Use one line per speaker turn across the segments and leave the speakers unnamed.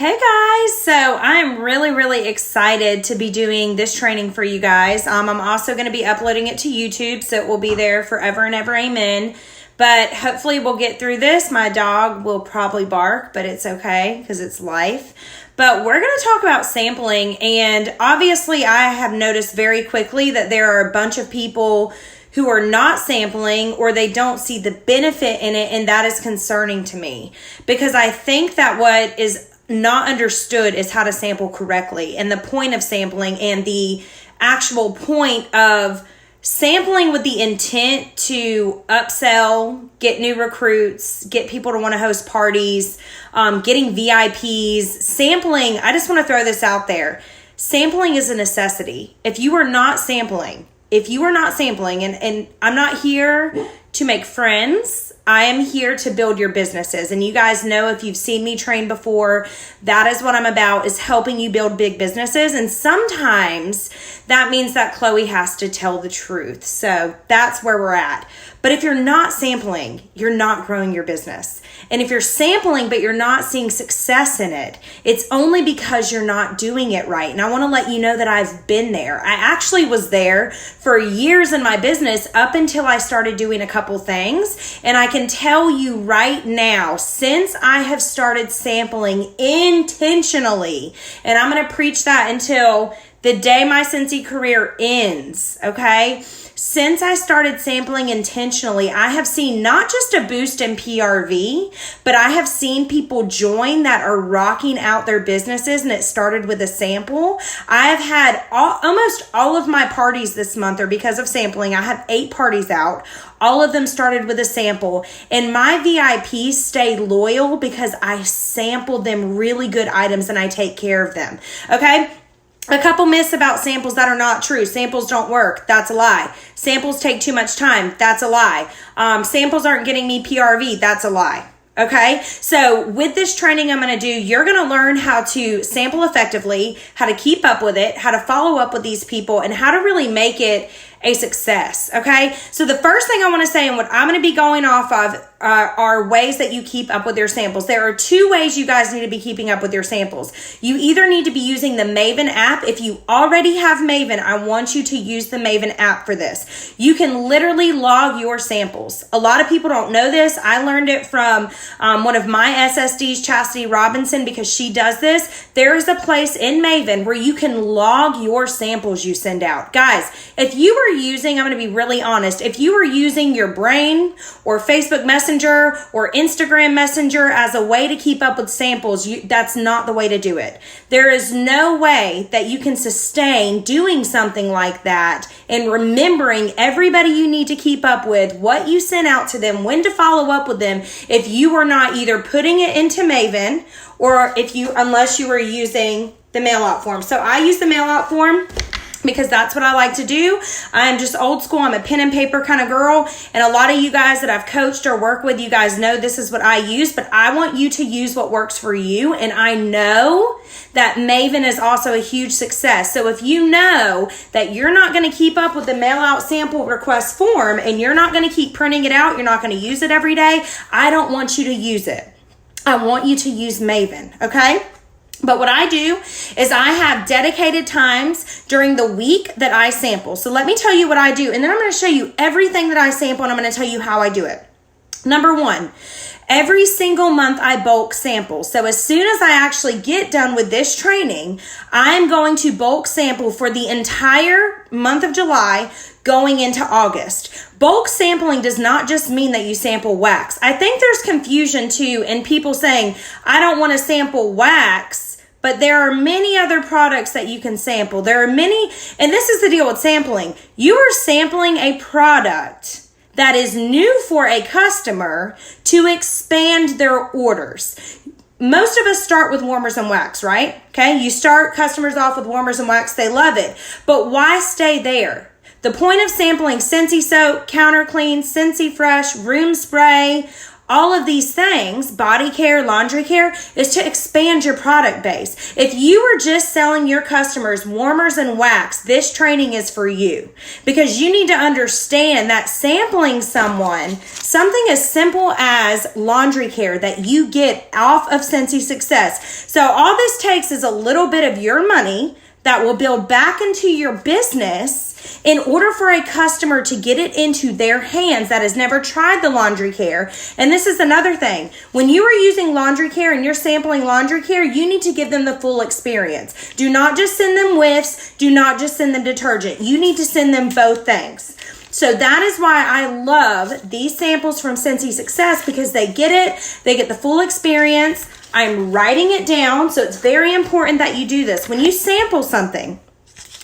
Hey guys, so I'm really excited to be doing this training for you guys. I'm also going to be uploading it to YouTube, so it will be there forever and ever, amen. But hopefully we'll get through this. My dog will probably bark, but it's okay because it's life. But we're going to talk about sampling, and obviously I have noticed very quickly that there are a bunch of people who are not sampling or they don't see the benefit in it, and that is concerning to me because I think that what is not understood is how to sample correctly and the point of sampling and the actual point of sampling with the intent to upsell, get new recruits, get people to want to host parties, getting VIPs. Sampling, I just want to throw this out there. Sampling is a necessity. If you are not sampling, and I'm not here to make friends, I am here to build your businesses. And you guys know, if you've seen me train before, that is what I'm about, is helping you build big businesses. And sometimes that means that Chloe has to tell the truth. So that's where we're at. But if you're not sampling, you're not growing your business. And if you're sampling, but you're not seeing success in it, it's only because you're not doing it right. And I want to let you know that I've been there. I actually was there for years in my business up until I started doing a couple things. And I can tell you right now, since I have started sampling intentionally, and I'm going to preach that until the day my Scentsy career ends, okay? Since I started sampling intentionally, I have seen not just a boost in PRV, but I have seen people join that are rocking out their businesses, and it started with a sample. I have had almost all of my parties this month are because of sampling. I have 8 parties out. All of them started with a sample, and my VIPs stay loyal because I sampled them really good items and I take care of them, okay? A couple myths about samples that are not true. Samples don't work. That's a lie. Samples take too much time. That's a lie. Samples aren't getting me PRV. That's a lie. Okay, so with this training I'm going to do, you're going to learn how to sample effectively, how to keep up with it, how to follow up with these people, and how to really make it a success. Okay, so the first thing I want to say, and what I'm going to be going off of are ways that you keep up with your samples. There are 2 ways you guys need to be keeping up with your samples. You either need to be using the Maven app. If you already have Maven, I want you to use the Maven app for this. You can literally log your samples. A lot of people don't know this. I learned it from one of my SSDs, Chastity Robinson, because she does this. There is a place in Maven where you can log your samples you send out. Guys, if you were using, I'm going to be really honest, if you were using your brain or Facebook Messenger or Instagram Messenger as a way to keep up with samples, that's not the way to do it. There is no way that you can sustain doing something like that and remembering everybody you need to keep up with, what you sent out to them, when to follow up with them, if you are not either putting it into Maven or unless you were using the mail out form. So I use the mail out form because that's what I like to do. I'm just old school. I'm a pen and paper kind of girl. And a lot of you guys that I've coached or work with, you guys know this is what I use, but I want you to use what works for you. And I know that Maven is also a huge success. So if you know that you're not going to keep up with the mail out sample request form and you're not going to keep printing it out, you're not going to use it every day, I don't want you to use it. I want you to use Maven, okay? But what I do is I have dedicated times during the week that I sample. So let me tell you what I do. And then I'm going to show you everything that I sample, and I'm going to tell you how I do it. Number 1, every single month I bulk sample. So as soon as I actually get done with this training, I'm going to bulk sample for the entire month of July going into August. Bulk sampling does not just mean that you sample wax. I think there's confusion too in people saying, I don't want to sample wax. But there are many other products that you can sample. There are many, and this is the deal with sampling. You are sampling a product that is new for a customer to expand their orders. Most of us start with warmers and wax, right? Okay, you start customers off with warmers and wax, they love it. But why stay there? The point of sampling Scentsy Soap, Counter Clean, Scentsy Fresh, Room Spray, all of these things, body care, laundry care, is to expand your product base. If you are just selling your customers warmers and wax, this training is for you, because you need to understand that sampling someone something as simple as laundry care that you get off of Scentsy Success. So all this takes is a little bit of your money that will build back into your business in order for a customer to get it into their hands that has never tried the laundry care. And this is another thing. When you are using laundry care and you're sampling laundry care, you need to give them the full experience. Do not just send them whiffs. Do not just send them detergent. You need to send them both things. So that is why I love these samples from Scentsy Success, because they get it. They get the full experience. I'm writing it down, so it's very important that you do this. When you sample something,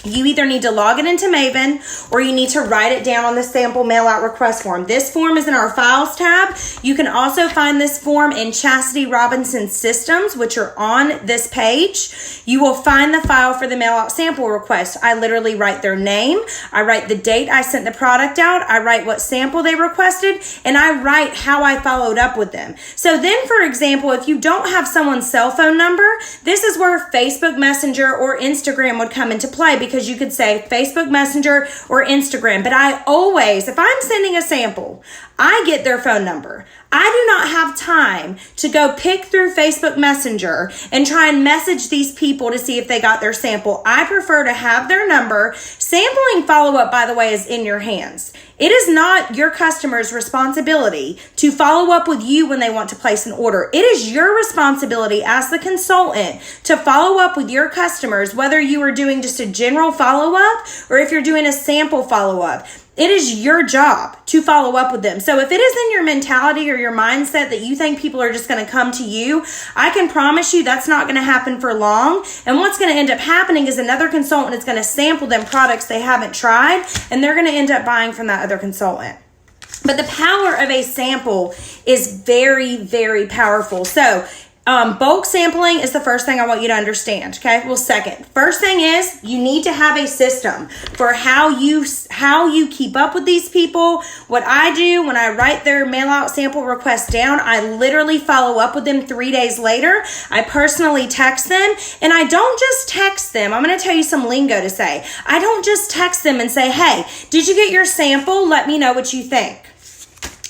you either need to log it into Maven or you need to write it down on the sample mail out request form. This form is in our files tab. You can also find this form in Chastity Robinson's systems, which are on this page. You will find the file for the mail out sample request. I literally write their name. I write the date I sent the product out. I write what sample they requested, and I write how I followed up with them. So then, for example, if you don't have someone's cell phone number, this is where Facebook Messenger or Instagram would come into play, because you could say Facebook Messenger or Instagram. But I always, if I'm sending a sample, I get their phone number. I do not have time to go pick through Facebook Messenger and try and message these people to see if they got their sample. I prefer to have their number. Sampling follow-up, by the way, is in your hands. It is not your customer's responsibility to follow up with you when they want to place an order. It is your responsibility as the consultant to follow up with your customers, whether you are doing just a general follow-up or if you're doing a sample follow-up. It is your job to follow up with them. So if it is in your mentality or your mindset that you think people are just going to come to you, I can promise you that's not going to happen for long. And what's going to end up happening is another consultant is going to sample them products they haven't tried, and they're going to end up buying from that other consultant. But the power of a sample is very, very powerful. So bulk sampling is the first thing I want you to understand. Okay. Well, second, first thing is you need to have a system for how you keep up with these people. What I do when I write their mail out sample request down, I literally follow up with them 3 days later. I personally text them, and I don't just text them. I'm going to tell you some lingo to say. I don't just text them and say, hey, did you get your sample? Let me know what you think.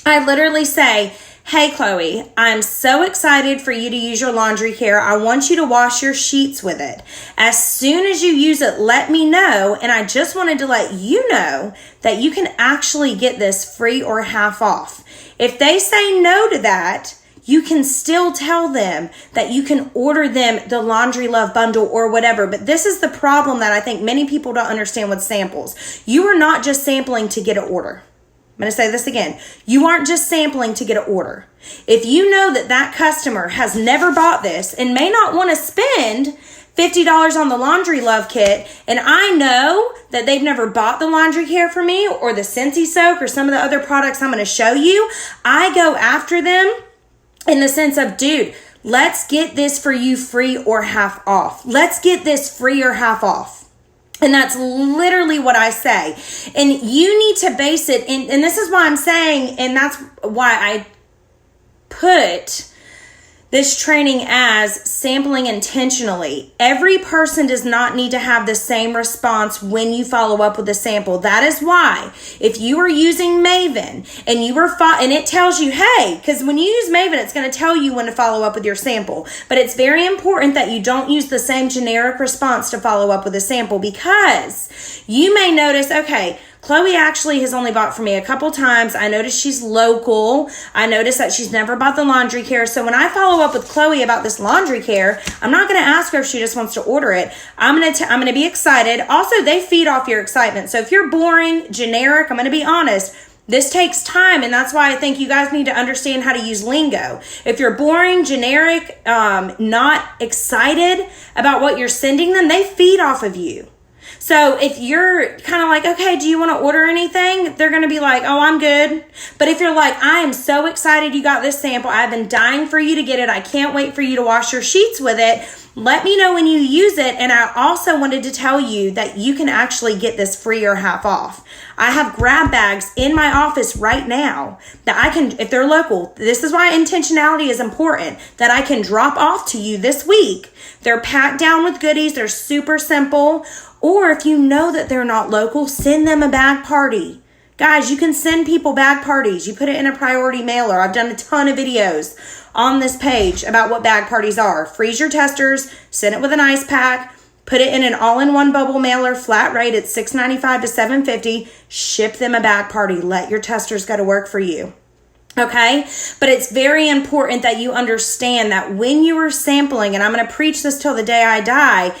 I literally say, hey, Chloe, I'm so excited for you to use your laundry care. I want you to wash your sheets with it. As soon as you use it, let me know. And I just wanted to let you know that you can actually get this free or half off. If they say no to that, you can still tell them that you can order them the Laundry Love bundle or whatever. But this is the problem that I think many people don't understand with samples. You are not just sampling to get an order. I'm going to say this again. You aren't just sampling to get an order. If you know that that customer has never bought this and may not want to spend $50 on the Laundry Love kit, and I know that they've never bought the laundry care from me or the Scentsy Soak or some of the other products I'm going to show you, I go after them in the sense of, dude, let's get this for you free or half off. Let's get this free or half off. And that's literally what I say. And you need to base it in, and this is why I'm saying, and that's why I put this training as sampling intentionally. Every person does not need to have the same response when you follow up with a sample. That is why if you are using Maven and you are and it tells you, hey, because when you use Maven, it's going to tell you when to follow up with your sample. But it's very important that you don't use the same generic response to follow up with a sample, because you may notice, okay, Chloe actually has only bought from me a couple times. I noticed she's local. I noticed that she's never bought the laundry care. So when I follow up with Chloe about this laundry care, I'm not going to ask her if she just wants to order it. I'm going to be excited. Also, they feed off your excitement. So if you're boring, generic, I'm going to be honest, this takes time, and that's why I think you guys need to understand how to use lingo. If you're boring, generic, not excited about what you're sending them, they feed off of you. So if you're kind of like, okay, do you want to order anything? They're going to be like, oh, I'm good. But if you're like, I am so excited you got this sample. I've been dying for you to get it. I can't wait for you to wash your sheets with it. Let me know when you use it. And I also wanted to tell you that you can actually get this free or half off. I have grab bags in my office right now that I can, if they're local, this is why intentionality is important, that I can drop off to you this week. They're packed down with goodies. They're super simple. Or if you know that they're not local, send them a bag party. Guys, you can send people bag parties. You put it in a priority mailer. I've done a ton of videos on this page about what bag parties are. Freeze your testers, send it with an ice pack, put it in an all-in-one bubble mailer, flat rate at $6.95 to $7.50. Ship them a bag party. Let your testers go to work for you. Okay? But it's very important that you understand that when you are sampling, and I'm going to preach this till the day I die,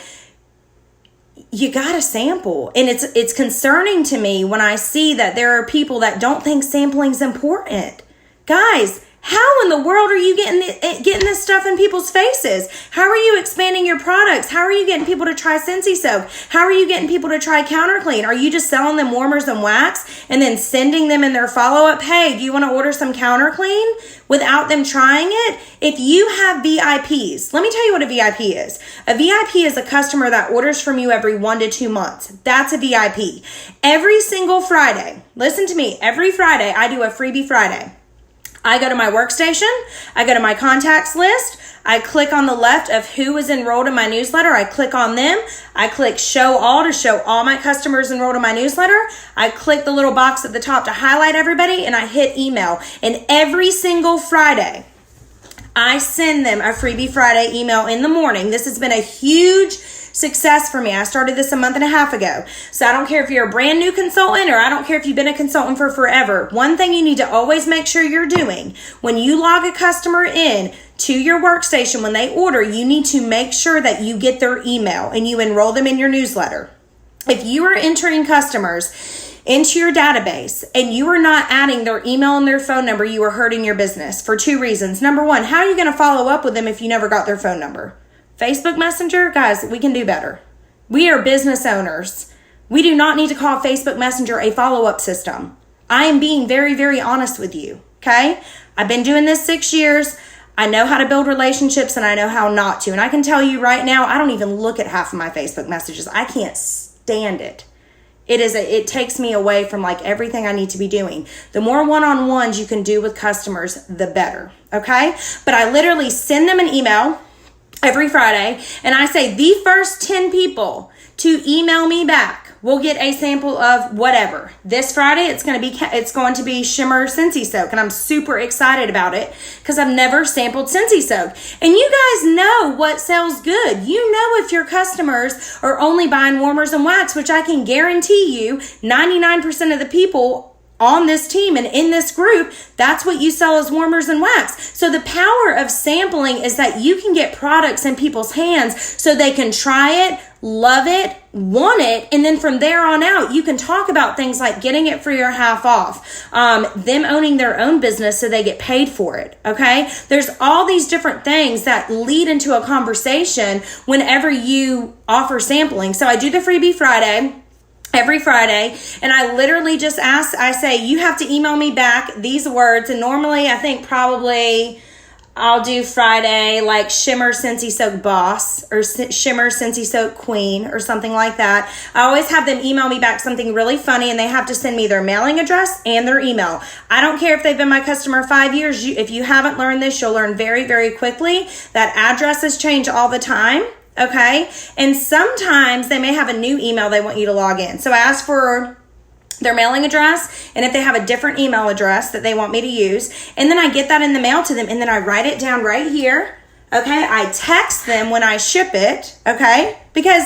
you got to sample. And it's concerning to me when I see that there are people that don't think sampling is important. Guys, how in the world are you getting this stuff in people's faces? How are you expanding your products? How are you getting people to try Scentsy Soak? How are you getting people to try Counter Clean? Are you just selling them warmers and wax and then sending them in their follow-up, hey, do you want to order some Counter Clean, without them trying it? If you have VIPs, let me tell you what a VIP is. A VIP is a customer that orders from you every 1 to 2 months. That's a VIP. Every single Friday, listen to me, every Friday I do a Freebie Friday. I go to my workstation, I go to my contacts list, I click on the left of who is enrolled in my newsletter, I click on them, I click show all to show all my customers enrolled in my newsletter, I click the little box at the top to highlight everybody, and I hit email. And every single Friday, I send them a Freebie Friday email in the morning. This has been a huge success for me. I started this a month and a half ago. So I don't care if you're a brand new consultant or I don't care if you've been a consultant for forever. One thing you need to always make sure you're doing when you log a customer in to your workstation, when they order, you need to make sure that you get their email and you enroll them in your newsletter. If you are entering customers into your database and you are not adding their email and their phone number, you are hurting your business for 2 reasons. Number one, how are you going to follow up with them if you never got their phone number? Facebook Messenger, guys, we can do better. We are business owners. We do not need to call Facebook Messenger a follow-up system. I am being very, very honest with you, okay? I've been doing this 6 years. I know how to build relationships and I know how not to. And I can tell you right now, I don't even look at half of my Facebook messages. I can't stand it. It takes me away from like everything I need to be doing. The more one-on-ones you can do with customers, the better, okay? But I literally send them an email every Friday, and I say the first 10 people to email me back will get a sample of whatever. This Friday, it's going to be Shimmer Scentsy Soak, and I'm super excited about it because I've never sampled Scentsy Soak. And you guys know what sells good. You know if your customers are only buying warmers and wax, which I can guarantee you 99% of the people on this team and in this group, that's what you sell as warmers and wax. So the power of sampling is that you can get products in people's hands so they can try it, love it, want it, and then from there on out, you can talk about things like getting it free or half off, them owning their own business so they get paid for it, okay? There's all these different things that lead into a conversation whenever you offer sampling. So I do the Freebie Friday every Friday, and I literally just I say, you have to email me back these words, and normally I think probably I'll do Friday like Shimmer Scentsy Soak Boss or Shimmer Scentsy Soak Queen or something like that. I always have them email me back something really funny, and they have to send me their mailing address and their email. I don't care if they've been my customer 5 years. If you haven't learned this, you'll learn very, very quickly that addresses change all the time. Okay, and sometimes they may have a new email they want you to log in. So I ask for their mailing address, and if they have a different email address that they want me to use, and then I get that in the mail to them, and then I write it down right here. Okay, I text them when I ship it, okay, because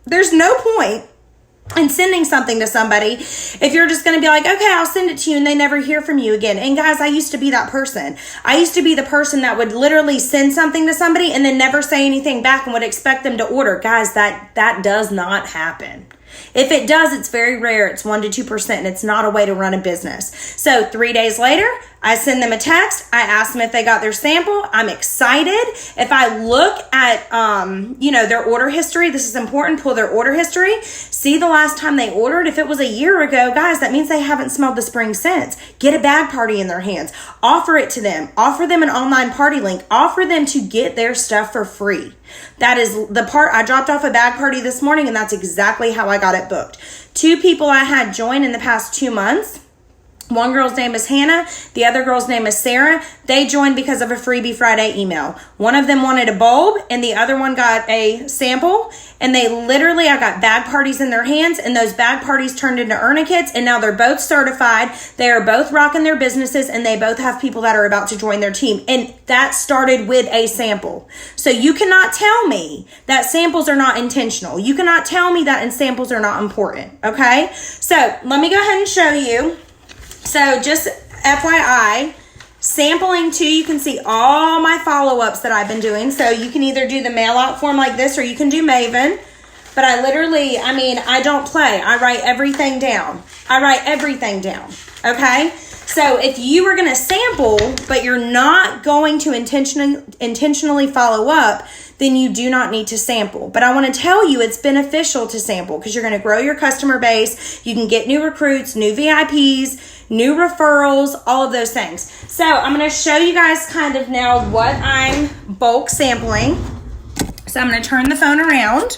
there's no point in sending something to somebody if you're just going to be like, okay, I'll send it to you, and they never hear from you again. And guys, I used to be that person. I used to be the person that would literally send something to somebody and then never say anything back and would expect them to order. Guys, that does not happen. If it does, it's very rare. It's 1 to 2%, and it's not a way to run a business. So 3 days later, I send them a text. I ask them if they got their sample. I'm excited. If I look at, their order history, this is important, pull their order history, see the last time they ordered. If it was a year ago, guys, that means they haven't smelled the spring since. Get a bag party in their hands. Offer it to them. Offer them an online party link. Offer them to get their stuff for free. That is the part. I dropped off a bag party this morning, and that's exactly how I got it booked. 2 people I had join in the past 2 months. One girl's name is Hannah. The other girl's name is Sarah. They joined because of a Freebie Friday email. One of them wanted a bulb and the other one got a sample. And I got bag parties in their hands, and those bag parties turned into Earn kits, and now they're both certified. They are both rocking their businesses, and they both have people that are about to join their team. And that started with a sample. So you cannot tell me that samples are not intentional. You cannot tell me that samples are not important. Okay? So let me go ahead and show you. So just FYI, sampling too, you can see all my follow-ups that I've been doing. So you can either do the mail out form like this, or you can do Maven. But I don't play. I write everything down. Okay? So if you are going to sample, but you're not going to intentionally follow up, then you do not need to sample. But I want to tell you it's beneficial to sample because you're going to grow your customer base. You can get new recruits, new VIPs, new referrals, all of those things. So I'm going to show you guys kind of now what I'm bulk sampling. So I'm going to turn the phone around.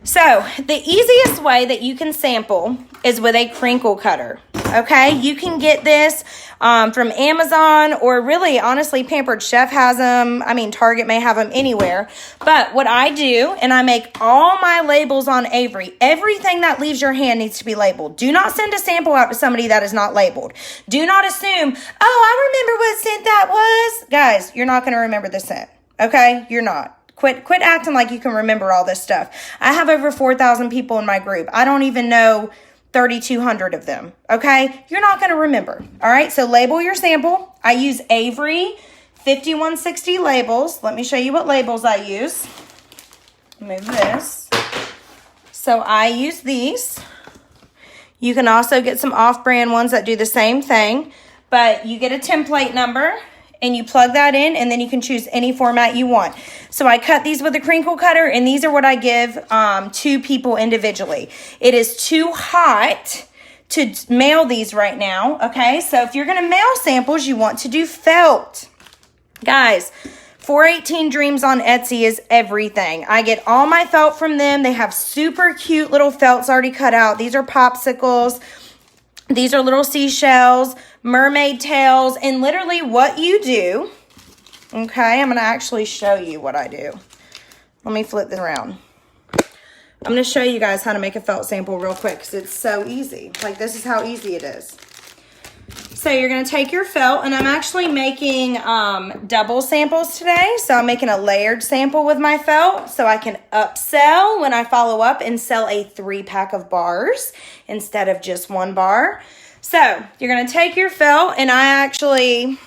So the easiest way that you can sample is with a crinkle cutter. Okay, you can get this from Amazon, or really, honestly, Pampered Chef has them. Target may have them anywhere. But what I do, and I make all my labels on Avery. Everything that leaves your hand needs to be labeled. Do not send a sample out to somebody that is not labeled. Do not assume, I remember what scent that was. Guys, you're not going to remember the scent. Okay, you're not. Quit acting like you can remember all this stuff. I have over 4,000 people in my group. I don't even know 3,200 of them, okay? You're not going to remember, all right? So label your sample. I use Avery 5160 labels. Let me show you what labels I use. Move this. So I use these. You can also get some off-brand ones that do the same thing, but you get a template number and you plug that in, and then you can choose any format you want. So I cut these with a crinkle cutter, and these are what I give to people individually. It is too hot to mail these right now, okay? So if you're gonna mail samples, you want to do felt. Guys, 418 Dreams on Etsy is everything. I get all my felt from them. They have super cute little felts already cut out. These are popsicles. These are little seashells, mermaid tails, and literally what you do, okay, I'm going to actually show you what I do. Let me flip this around. I'm going to show you guys how to make a felt sample real quick because it's so easy. Like, this is how easy it is. So you're going to take your felt, and I'm actually making double samples today. So I'm making a layered sample with my felt so I can upsell when I follow up and sell a 3-pack of bars instead of just 1 bar. So you're going to take your felt, and I'm going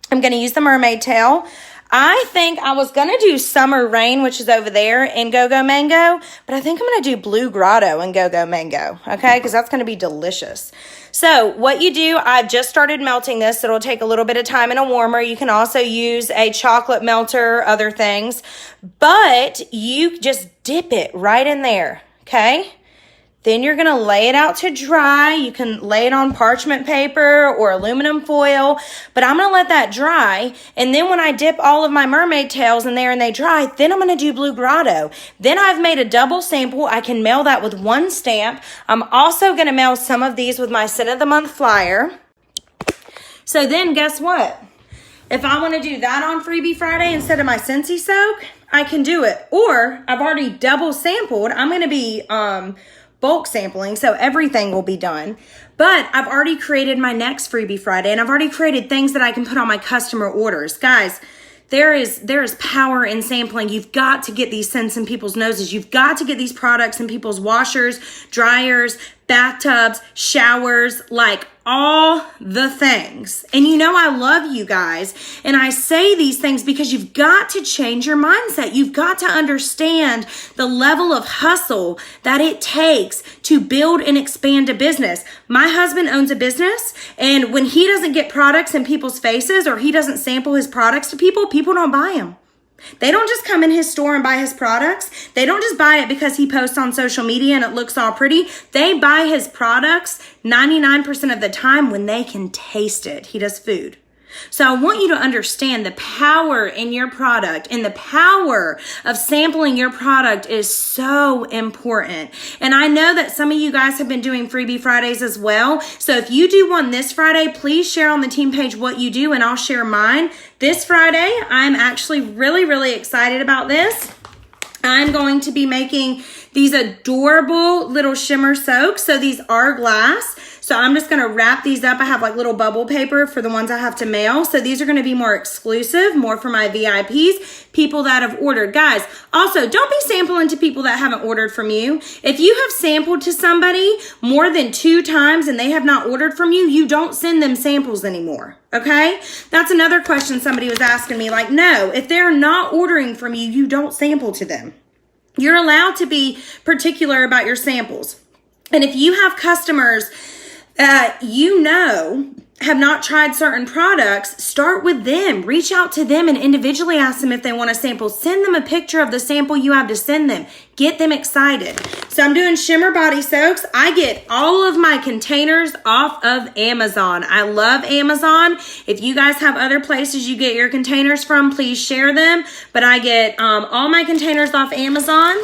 to use the mermaid tail. I think I was going to do Summer Rain, which is over there in Go-Go Mango, but I think I'm going to do Blue Grotto and Go-Go Mango, okay, because that's going to be delicious. So what you do, I've just started melting this. It'll take a little bit of time in a warmer. You can also use a chocolate melter, other things, but you just dip it right in there, okay? Then you're going to lay it out to dry. You can lay it on parchment paper or aluminum foil, but I'm going to let that dry. And then when I dip all of my mermaid tails in there and they dry, then I'm going to do Blue Grotto. Then I've made a double sample. I can mail that with 1 stamp. I'm also going to mail some of these with my Scent of the Month flyer. So then guess what? If I want to do that on Freebie Friday instead of my Scentsy Soak, I can do it. Or I've already double sampled. I'm going to be bulk sampling, so everything will be done. But I've already created my next Freebie Friday, and I've already created things that I can put on my customer orders. Guys, there is power in sampling. You've got to get these scents in people's noses. You've got to get these products in people's washers, dryers, bathtubs, showers, like all the things. And you know I love you guys. And I say these things because you've got to change your mindset. You've got to understand the level of hustle that it takes to build and expand a business. My husband owns a business, and when he doesn't get products in people's faces or he doesn't sample his products to people, people don't buy them. They don't just come in his store and buy his products. They don't just buy it because he posts on social media and it looks all pretty. They buy his products 99% of the time when they can taste it. He does food. So I want you to understand the power in your product, and the power of sampling your product is so important. And I know that some of you guys have been doing Freebie Fridays as well. So if you do one this Friday, please share on the team page what you do, and I'll share mine. This Friday, I'm actually really excited about this. I'm going to be making these adorable little shimmer soaks. So these are glass. So I'm just going to wrap these up. I have like little bubble paper for the ones I have to mail. So these are going to be more exclusive, more for my VIPs, people that have ordered. Guys, also don't be sampling to people that haven't ordered from you. If you have sampled to somebody more than 2 times and they have not ordered from you, you don't send them samples anymore. Okay? That's another question somebody was asking me. Like, no, if they're not ordering from you, you don't sample to them. You're allowed to be particular about your samples. And if you have customers that you know have not tried certain products, start with them. Reach out to them and individually ask them if they want a sample. Send them a picture of the sample you have to send them. Get them excited. So I'm doing shimmer body soaks. I get all of my containers off of Amazon. I love Amazon. If you guys have other places you get your containers from, please share them. But I get all my containers off Amazon.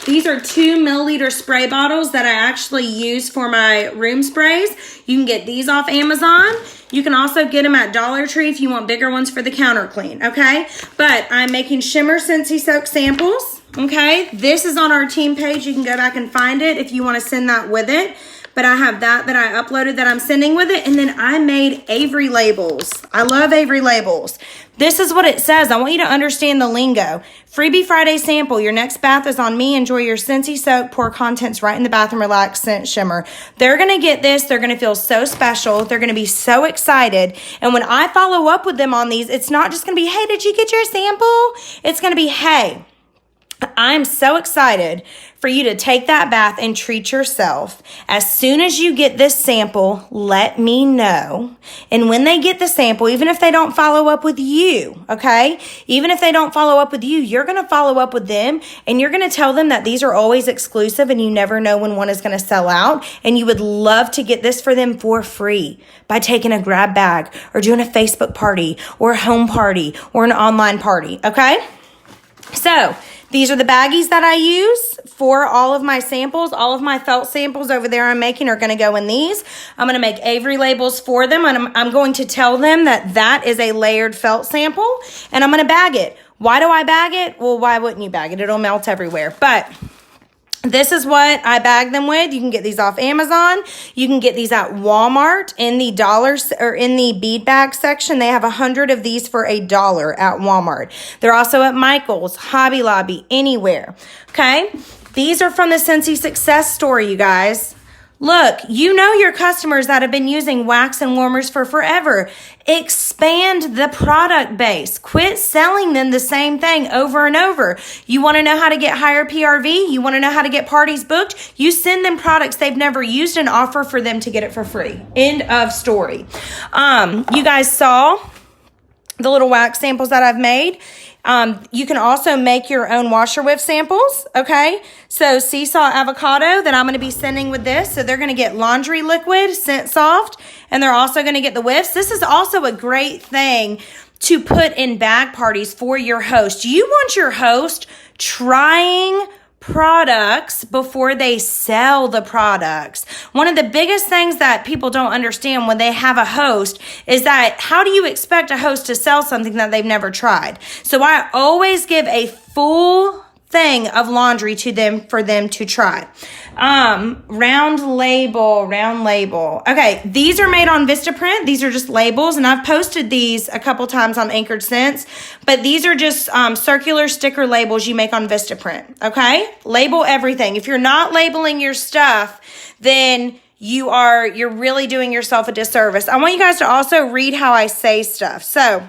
These are 2 milliliter spray bottles that I actually use for my room sprays. You can get these off Amazon. You can also get them at Dollar Tree if you want bigger ones for the counter clean, okay? But I'm making shimmer Scentsy soak samples, okay? This is on our team page. You can go back and find it if you want to send that with it. But I have that I uploaded that I'm sending with it. And then I made Avery labels. I love Avery labels. This is what it says. I want you to understand the lingo. Freebie Friday sample. Your next bath is on me. Enjoy your Scentsy soak. Pour contents right in the bathroom. Relax. Scent shimmer. They're going to get this. They're going to feel so special. They're going to be so excited. And when I follow up with them on these, it's not just going to be, hey, did you get your sample? It's going to be, hey, I'm so excited for you to take that bath and treat yourself. As soon as you get this sample, let me know. And when they get the sample, even if they don't follow up with you, okay? Even if they don't follow up with you, you're going to follow up with them, and you're going to tell them that these are always exclusive and you never know when one is going to sell out. And you would love to get this for them for free by taking a grab bag or doing a Facebook party or a home party or an online party, okay? So these are the baggies that I use for all of my samples. All of my felt samples over there I'm making are going to go in these. I'm going to make Avery labels for them, and I'm going to tell them that that is a layered felt sample, and I'm going to bag it. Why do I bag it? Well, why wouldn't you bag it? It'll melt everywhere. But this is what I bag them with. You can get these off Amazon. You can get these at Walmart in the dollars or in the bead bag section. They have 100 of these for $1 at Walmart. They're also at Michael's, Hobby Lobby, anywhere. Okay. These are from the Scentsy Success Story, you guys. Look, you know your customers that have been using wax and warmers for forever. Expand the product base. Quit selling them the same thing over and over. You want to know how to get higher PRV? You want to know how to get parties booked? You send them products they've never used and offer for them to get it for free. End of story. You guys saw the little wax samples that I've made. You can also make your own washer whiff samples, okay? So Seesaw Avocado that I'm going to be sending with this. So they're going to get laundry liquid, Scent Soft, and they're also going to get the whiffs. This is also a great thing to put in bag parties for your host. You want your host trying products before they sell the products. One of the biggest things that people don't understand when they have a host is that how do you expect a host to sell something that they've never tried? So I always give a full thing of laundry to them for them to try. Round label. Okay, these are made on Vistaprint. These are just labels, and I've posted these a couple times on Anchored Scents, but these are just circular sticker labels you make on Vistaprint, okay? Label everything. If you're not labeling your stuff, then you're really doing yourself a disservice. I want you guys to also read how I say stuff. So,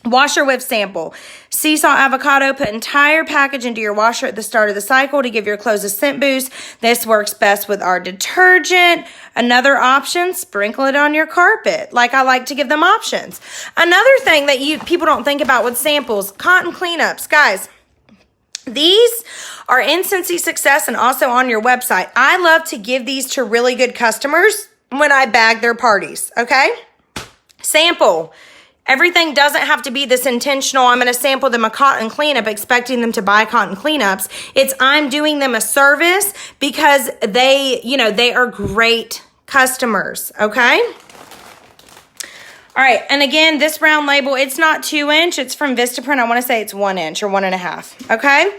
washer whiff sample. Sea salt avocado, put entire package into your washer at the start of the cycle to give your clothes a scent boost. This works best with our detergent. Another option, sprinkle it on your carpet. Like I like to give them options. Another thing that people don't think about with samples, cotton cleanups. Guys, these are in Scentsy Success and also on your website. I love to give these to really good customers when I bag their parties, okay? Sample. Everything doesn't have to be this intentional, I'm going to sample them a cotton cleanup expecting them to buy cotton cleanups. It's I'm doing them a service because they are great customers, okay? All right, and again, this round label, it's not 2-inch. It's from Vistaprint. I want to say it's 1 inch or 1.5, okay?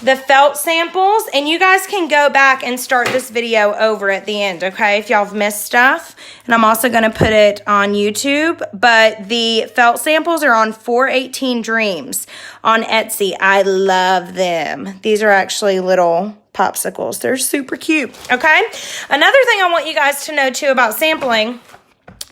The felt samples, and you guys can go back and start this video over at the end, okay, if y'all have missed stuff. And I'm also going to put it on YouTube, but the felt samples are on 418 Dreams on Etsy. I love them. These are actually little popsicles. They're super cute, okay? Another thing I want you guys to know, too, about sampling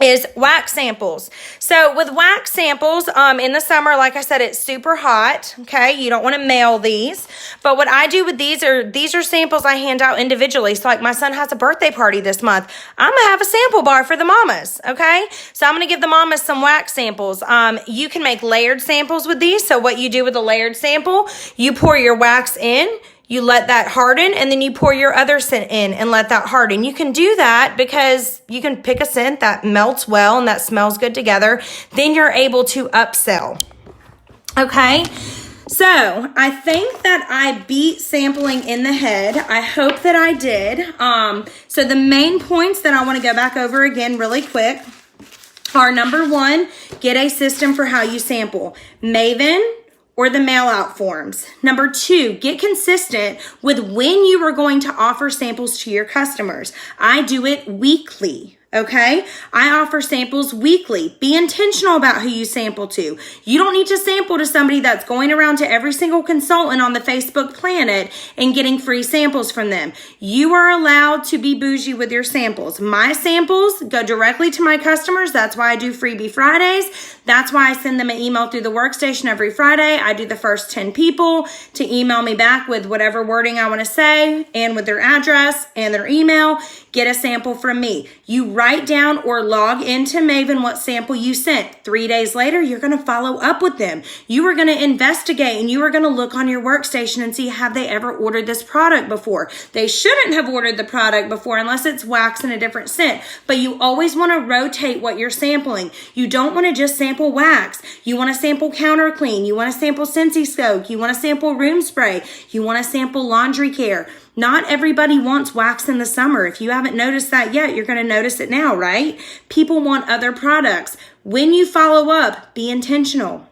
is wax samples. So with wax samples, in the summer, like I said, it's super hot, okay? You don't want to mail these. But what I do with these are samples I hand out individually. So like my son has a birthday party this month. I'm going to have a sample bar for the mamas, okay? So I'm going to give the mamas some wax samples. You can make layered samples with these. So what you do with a layered sample, you pour your wax in, you let that harden, and then you pour your other scent in and let that harden. You can do that because you can pick a scent that melts well and that smells good together. Then you're able to upsell. Okay? So I think that I beat sampling in the head. I hope that I did. So the main points that I want to go back over again really quick are, number 1, get a system for how you sample. Maven or the mail out forms. Number 2, get consistent with when you are going to offer samples to your customers. I do it weekly. Okay? I offer samples weekly. Be intentional about who you sample to. You don't need to sample to somebody that's going around to every single consultant on the Facebook planet and getting free samples from them. You are allowed to be bougie with your samples. My samples go directly to my customers. That's why I do Freebie Fridays. That's why I send them an email through the workstation every Friday. I do the first 10 people to email me back with whatever wording I want to say and with their address and their email. Get a sample from me. You write down or log into Maven what sample you sent. 3 days later, you're going to follow up with them. You are going to investigate and you are going to look on your workstation and see, have they ever ordered this product before? They shouldn't have ordered the product before unless it's wax in a different scent. But you always want to rotate what you're sampling. You don't want to just sample wax. You want to sample counter clean. You want to sample Scentsy Soak. You want to sample room spray. You want to sample laundry care. Not everybody wants wax in the summer. If you haven't noticed that yet, you're going to notice it now, right? People want other products. When you follow up, be intentional.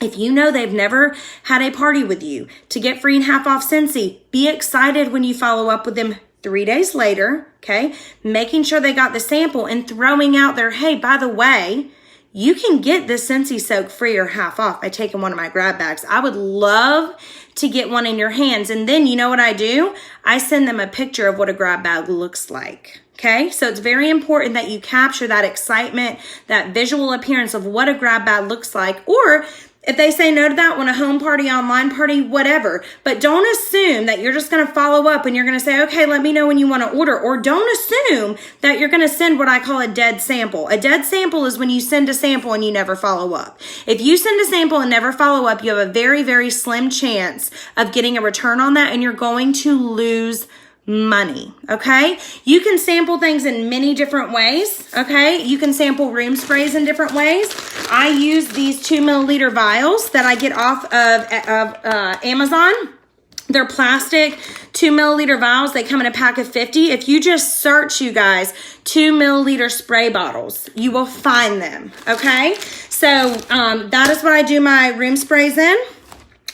If you know they've never had a party with you to get free and half off Scentsy, be excited when you follow up with them 3 days later, okay? Making sure they got the sample and throwing out there, hey, by the way, you can get this Scentsy Soak free or half off by taking one of my grab bags. I would love to get one in your hands. And then you know what I do? I send them a picture of what a grab bag looks like. Okay, so it's very important that you capture that excitement, that visual appearance of what a grab bag looks like. Or if they say no to that, want a home party, online party, whatever. But don't assume that you're just going to follow up and you're going to say, okay, let me know when you want to order. Or don't assume that you're going to send what I call a dead sample. A dead sample is when you send a sample and you never follow up. If you send a sample and never follow up, you have a very, very slim chance of getting a return on that, and you're going to lose money, okay? You can sample things in many different ways, okay? You can sample room sprays in different ways. I use these 2 milliliter vials that I get off of Amazon. They're plastic 2 milliliter vials. They come in a pack of 50. If you just search, you guys, 2 milliliter spray bottles, you will find them, okay? So that is what I do my room sprays in.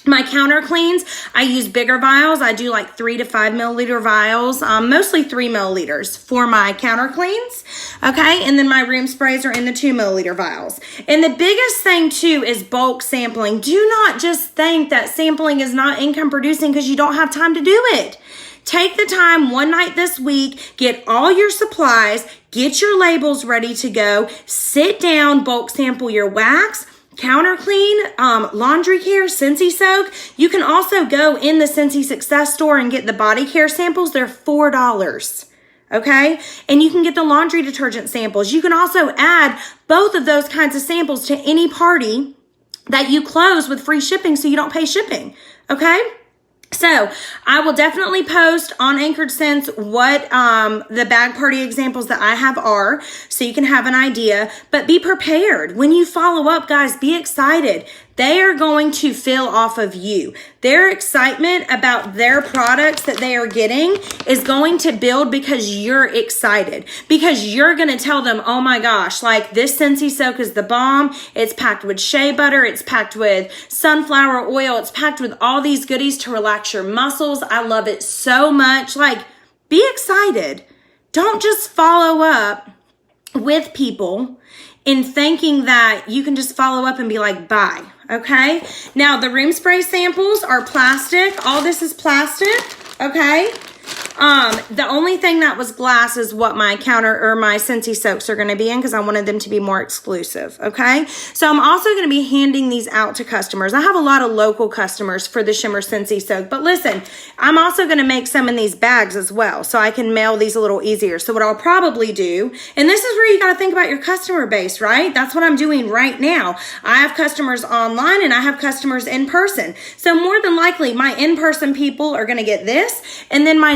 My counter cleans, I use bigger vials. I do like 3 to 5 milliliter vials, mostly 3 milliliters for my counter cleans, okay? And then my room sprays are in the 2 milliliter vials. And the biggest thing too is bulk sampling. Do not just think that sampling is not income producing because you don't have time to do it. Take the time one night this week, get all your supplies, get your labels ready to go, sit down, bulk sample your wax, counter clean, laundry care, Scentsy Soak. You can also go in the Scentsy Success store and get the body care samples. They're $4. Okay? And you can get the laundry detergent samples. You can also add both of those kinds of samples to any party that you close with free shipping so you don't pay shipping. Okay? So I will definitely post on Anchored Scents what the bag party examples that I have are, so you can have an idea. But be prepared. When you follow up, guys, be excited. They are going to fill off of you. Their excitement about their products that they are getting is going to build because you're excited. Because you're going to tell them, oh my gosh, like this Scentsy Soak is the bomb. It's packed with shea butter. It's packed with sunflower oil. It's packed with all these goodies to relax your muscles. I love it so much. Like, be excited. Don't just follow up with people in thinking that you can just follow up and be like, bye. Okay. Now the room spray samples are plastic. All this is plastic. Okay. The only thing that was glass is what my counter or my Scentsy Soaks are going to be in, because I wanted them to be more exclusive. Okay. So I'm also going to be handing these out to customers. I have a lot of local customers for the Shimmer Scentsy Soak, but listen, I'm also going to make some in these bags as well, so I can mail these a little easier. So what I'll probably do, and this is where you got to think about your customer base, right? That's what I'm doing right now. I have customers online and I have customers in person. So more than likely my in-person people are going to get this, and then my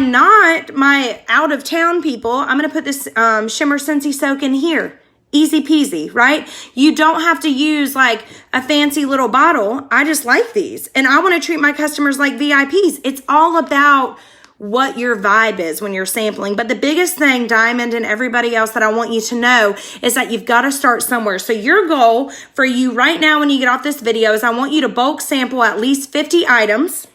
out of town people, I'm going to put this Shimmer Scentsy Soak in here. Easy peasy, right? You don't have to use like a fancy little bottle. I just like these, and I want to treat my customers like VIPs. It's all about what your vibe is when you're sampling. But the biggest thing, Diamond and everybody else, that I want you to know is that you've got to start somewhere. So your goal for you right now when you get off this video is I want you to bulk sample at least 50 items.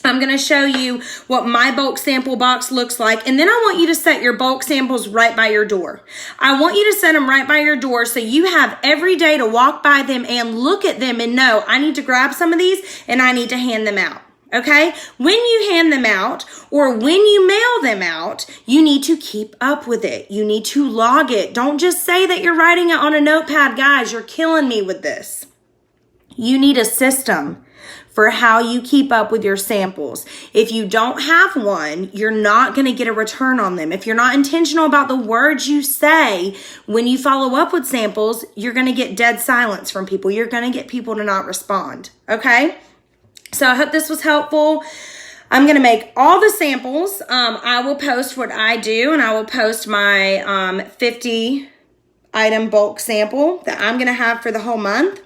I'm going to show you what my bulk sample box looks like. And then I want you to set your bulk samples right by your door. I want you to set them right by your door so you have every day to walk by them and look at them and know, I need to grab some of these and I need to hand them out. Okay? When you hand them out or when you mail them out, you need to keep up with it. You need to log it. Don't just say that you're writing it on a notepad. Guys, you're killing me with this. You need a system for how you keep up with your samples. If you don't have one, you're not going to get a return on them. If you're not intentional about the words you say when you follow up with samples, you're going to get dead silence from people. You're going to get people to not respond. Okay? So I hope this was helpful. I'm going to make all the samples. I will post what I do, and I will post my 50 item bulk sample that I'm going to have for the whole month.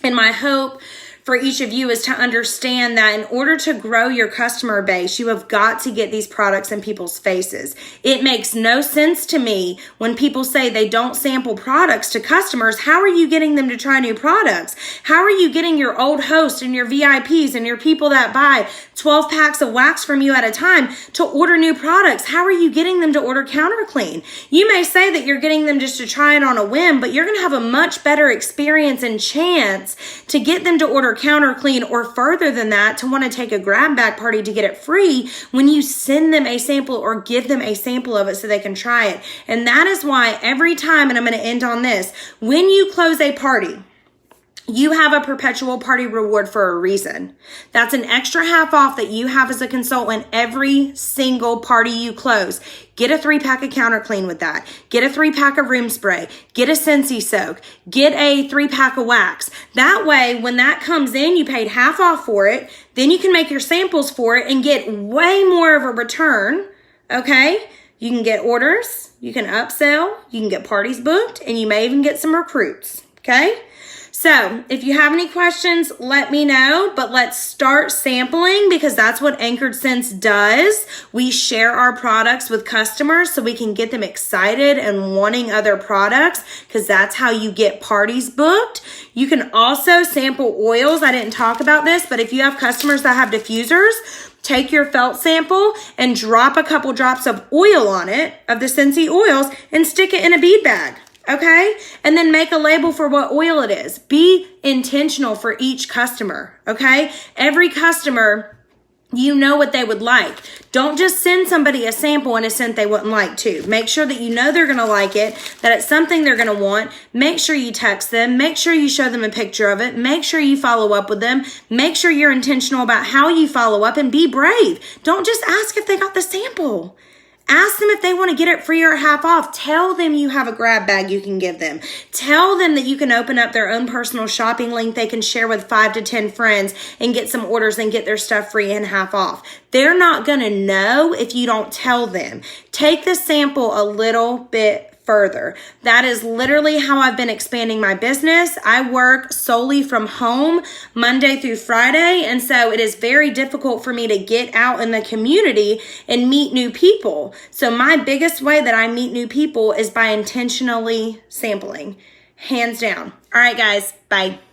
And my hope for each of you is to understand that in order to grow your customer base, you have got to get these products in people's faces. It makes no sense to me when people say they don't sample products to customers. How are you getting them to try new products? How are you getting your old hosts and your VIPs and your people that buy 12 packs of wax from you at a time to order new products? How are you getting them to order Counter Clean? You may say that you're getting them just to try it on a whim, but you're going to have a much better experience and chance to get them to order Counter Clean, or further than that, to want to take a grab bag party to get it free when you send them a sample or give them a sample of it so they can try it. And that is why every time, and I'm going to end on this, when you close a party, you have a perpetual party reward for a reason. That's an extra half off that you have as a consultant every single party you close. Get a 3-pack of Counter Clean with that. Get a 3-pack of room spray. Get a Scentsy Soak. Get a 3-pack of wax. That way, when that comes in, you paid half off for it. Then you can make your samples for it and get way more of a return. Okay? You can get orders. You can upsell. You can get parties booked. And you may even get some recruits. Okay? So if you have any questions, let me know, but let's start sampling, because that's what Anchored Scents does. We share our products with customers so we can get them excited and wanting other products, because that's how you get parties booked. You can also sample oils. I didn't talk about this, but if you have customers that have diffusers, take your felt sample and drop a couple drops of oil on it, of the Scentsy oils, and stick it in a bead bag. Okay? And then make a label for what oil it is. Be intentional for each customer. Okay? Every customer You know what they would like. Don't just send somebody a sample in a scent they wouldn't like too. Make sure that you know they're going to like it, that it's something they're going to want. Make sure you text them. Make sure you show them a picture of it. Make sure you follow up with them. Make sure you're intentional about how you follow up, and be brave. Don't just ask if they got the sample. Ask them if they want to get it free or half off. Tell them you have a grab bag you can give them. Tell them that you can open up their own personal shopping link they can share with 5 to 10 friends and get some orders and get their stuff free and half off. They're not going to know if you don't tell them. Take the sample a little bit further. That is literally how I've been expanding my business. I work solely from home Monday through Friday, and so it is very difficult for me to get out in the community and meet new people. So my biggest way that I meet new people is by intentionally sampling. Hands down. All right, guys. Bye.